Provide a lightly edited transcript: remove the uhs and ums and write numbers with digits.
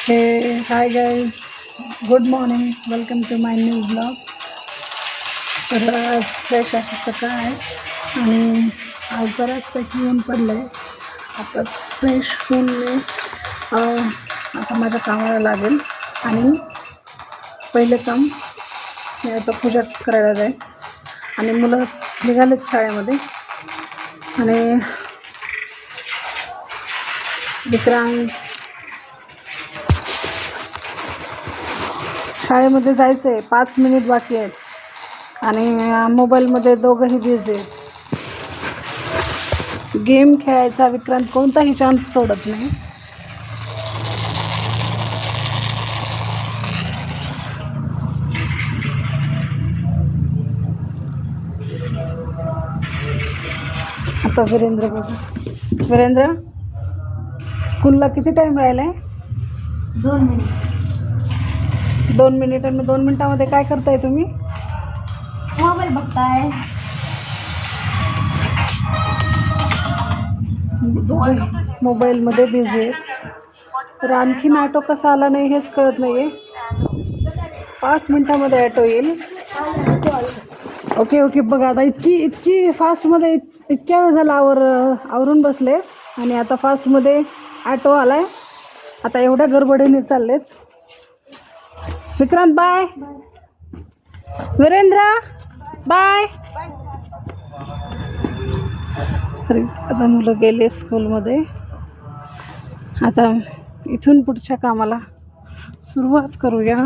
Hey, hi guys. Good morning. Welcome to my new vlog. तर आज fresh अशी सकाळ आहे आणि आज बऱ्याचपैकी ऊन पडलं आहे. आताच फ्रेश होऊन मी आता माझ्या कामाला लागेल आणि पहिलं काम मी आता पूजा करायला जाईल आणि मुलं निघालेत शाळेमध्ये आणि विक्रांत शाळेमध्ये जायचं आहे. 5 मिनिट बाकी आहेत आणि मोबाईलमध्ये दोघंही बिझी आहेत. गेम खेळायचा विक्रांत कोणताही चान्स सोडत नाही. आता वीरेंद्र बघा. वीरेंद्र, स्कूलला किती टाईम राहिला आहे? 2 मिनिट. 2 मिनिट. आणि 2 मिनिटामध्ये काय करताय तुम्ही? मोबाईल बघताय. मोबाईलमध्ये बिझी आहे. तर आणखीन ऑटो कसा आला नाही हेच कळत नाही आहे. 5 मिनिटामध्ये ऑटो येईल. Okay okay. बघा आता इतकी फास्टमध्ये इतक्या वेळ झाला आवरून बसले आणि आता फास्टमध्ये ऑटो आला आहे. आता एवढ्या गडबडीने चाललेत. विक्रांत बाय. वीरेंद्र बाय. आता मुलं गेले स्कूलमध्ये. आता इथून पुढच्या कामाला सुरुवात करूया.